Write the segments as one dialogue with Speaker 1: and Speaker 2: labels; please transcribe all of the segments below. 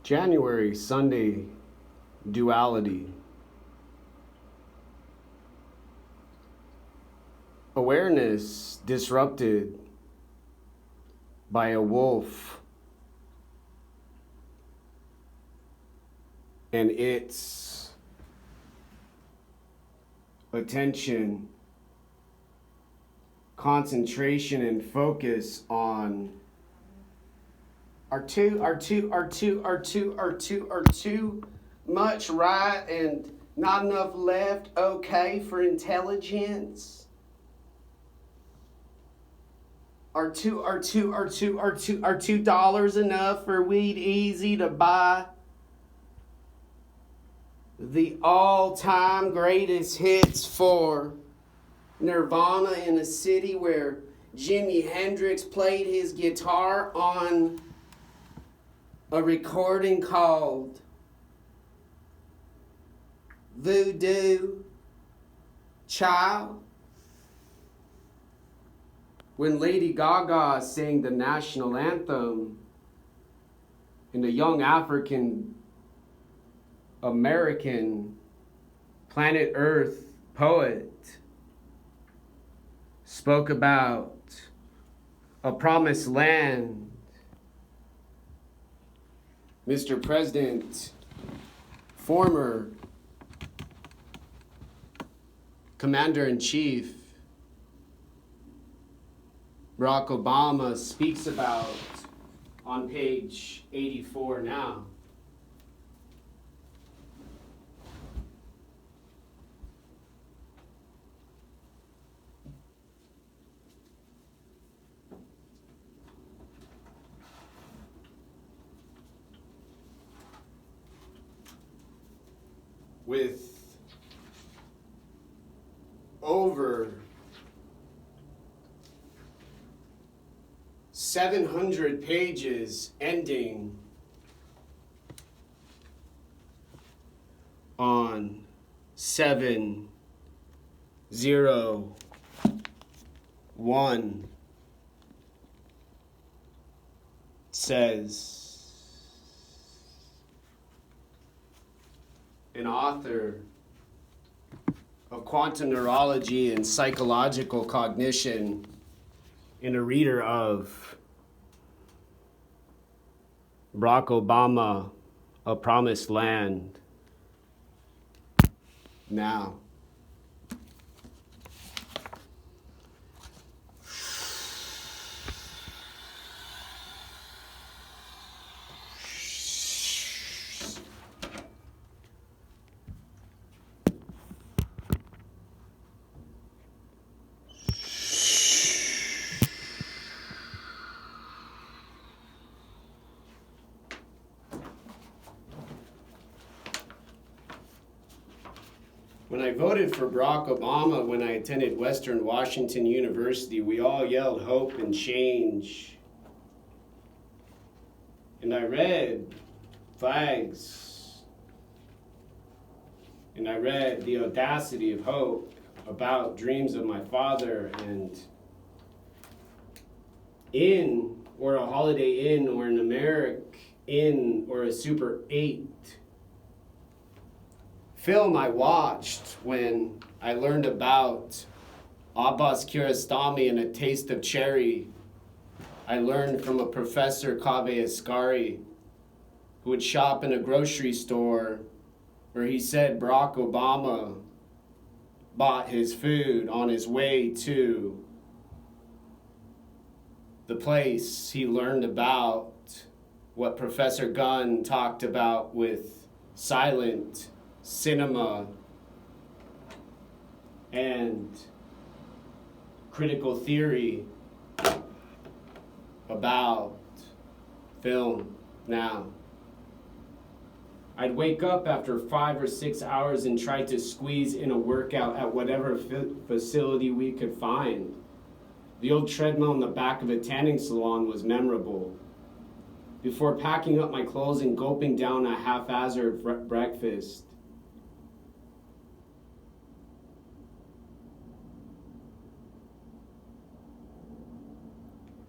Speaker 1: January Sunday duality. Awareness disrupted by a wolf and its attention, concentration, and focus on are too much right and not enough left okay for intelligence? Are $2 enough for weed easy to buy? The all-time greatest hits for Nirvana in a city where Jimi Hendrix played his guitar on a recording called Voodoo Child. When Lady Gaga sang the national anthem and a young African American planet Earth poet spoke about a promised land, Mr. President, former Commander-in-Chief Barack Obama speaks about on page 84 now. With over 700 pages ending on 701 says, an author of quantum neurology and psychological cognition and a reader of Barack Obama, A Promised Land. Now, when I voted for Barack Obama when I attended Western Washington University, we all yelled hope and change. And I read flags. And I read The Audacity of Hope about dreams of my father and Inn or a Holiday Inn or an American Inn or a Super 8 film I watched when I learned about Abbas Kiarostami and A Taste of Cherry. I learned from a professor, Kaveh Asghari, who would shop in a grocery store where he said Barack Obama bought his food on his way to the place he learned about what Professor Gunn talked about with silent cinema and critical theory about film. Now, I'd wake up after 5 or 6 hours and try to squeeze in a workout at whatever facility we could find. The old treadmill in the back of a tanning salon was memorable. Before packing up my clothes and gulping down a haphazard breakfast,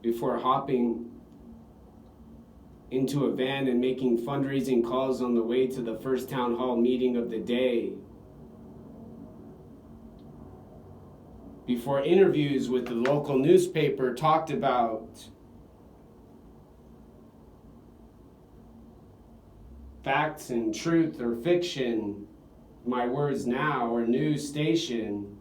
Speaker 1: before hopping into a van and making fundraising calls on the way to the first town hall meeting of the day. Before interviews with the local newspaper talked about facts and truth or fiction, My Words Now or news station,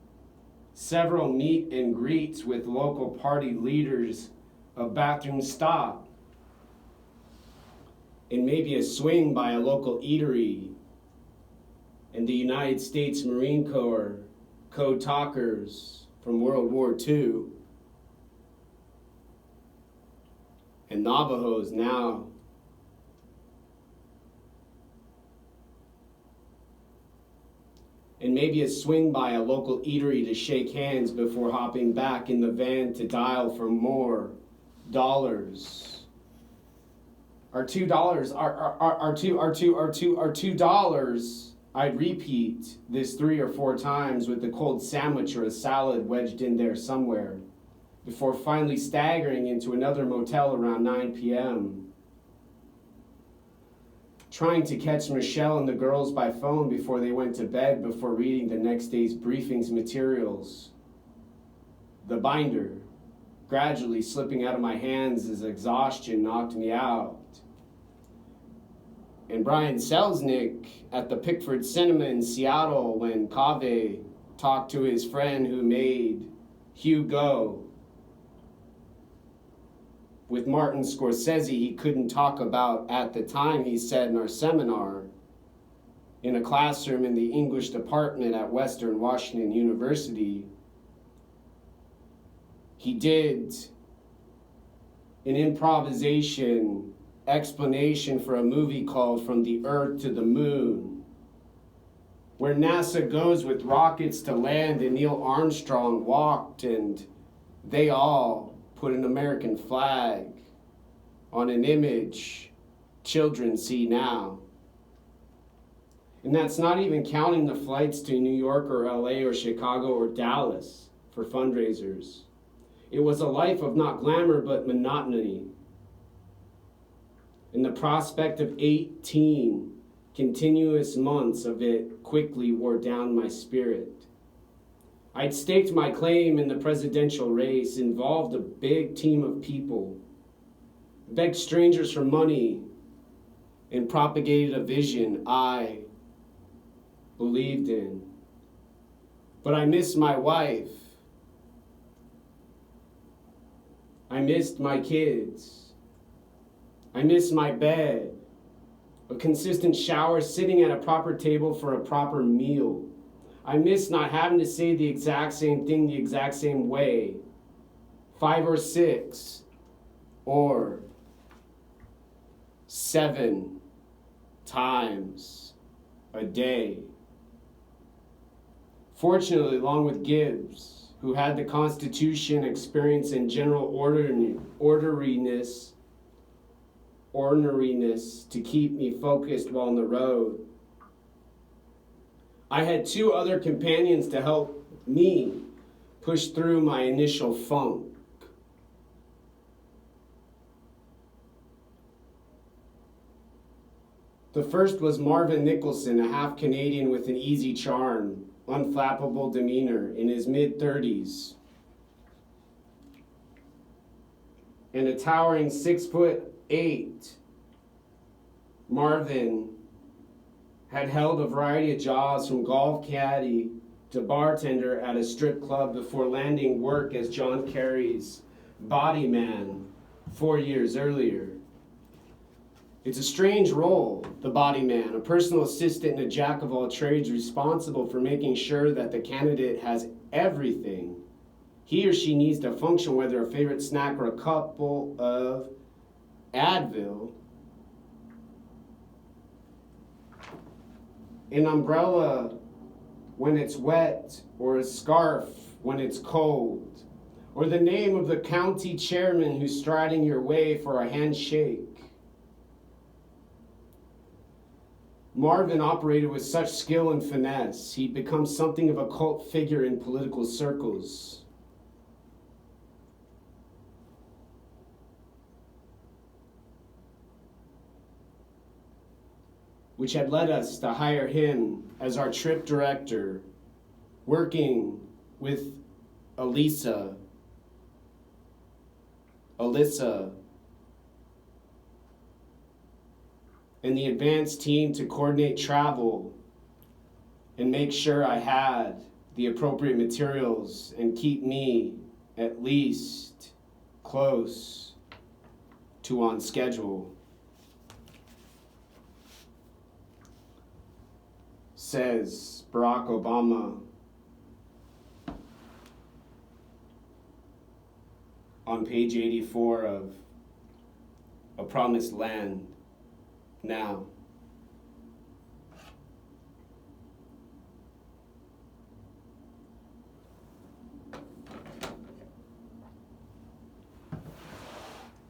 Speaker 1: several meet and greets with local party leaders, a bathroom stop, and maybe a swing by a local eatery, and the United States Marine Corps code talkers from World War II, and Navajos now. And maybe a swing by a local eatery to shake hands before hopping back in the van to dial for more dollars. Our $2, our $2. I'd repeat this 3 or 4 times with a cold sandwich or a salad wedged in there somewhere, before finally staggering into another motel around 9 p.m. Trying to catch Michelle and the girls by phone before they went to bed before reading the next day's briefings materials. The binder gradually slipping out of my hands as exhaustion knocked me out. And Brian Selznick at the Pickford Cinema in Seattle when Kaveh talked to his friend who made Hugo. With Martin Scorsese, he couldn't talk about at the time, he said in our seminar, in a classroom in the English department at Western Washington University. He did an improvisation explanation for a movie called From the Earth to the Moon, where NASA goes with rockets to land and Neil Armstrong walked and they all put an American flag on an image children see now. And that's not even counting the flights to New York or LA or Chicago or Dallas for fundraisers. It was a life of not glamour but monotony. And the prospect of 18 continuous months of it quickly wore down my spirit. I'd staked my claim in the presidential race, involved a big team of people, begged strangers for money, and propagated a vision I believed in. But I missed my wife. I missed my kids. I missed my bed, a consistent shower, sitting at a proper table for a proper meal. I miss not having to say the exact same thing the exact same way, 5 or 6 or 7 times a day. Fortunately, along with Gibbs, who had the Constitution, experience, and general orderliness to keep me focused while on the road, I had 2 other companions to help me push through my initial funk. The first was Marvin Nicholson, a half-Canadian with an easy charm, unflappable demeanor, in his mid-30s, and a towering 6'8". Marvin had held a variety of jobs from golf caddy to bartender at a strip club before landing work as John Kerry's body man 4 years earlier. It's a strange role, the body man, a personal assistant and a jack of all trades responsible for making sure that the candidate has everything he or she needs to function, whether a favorite snack or a couple of Advil, an umbrella when it's wet, or a scarf when it's cold, or the name of the county chairman who's striding your way for a handshake. Marvin operated with such skill and finesse, he'd become something of a cult figure in political circles. which had led us to hire him as our trip director, working with Alyssa, and the advanced team to coordinate travel and make sure I had the appropriate materials and keep me at least close to on schedule. Says Barack Obama on page 84 of A Promised Land now.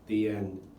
Speaker 1: The end.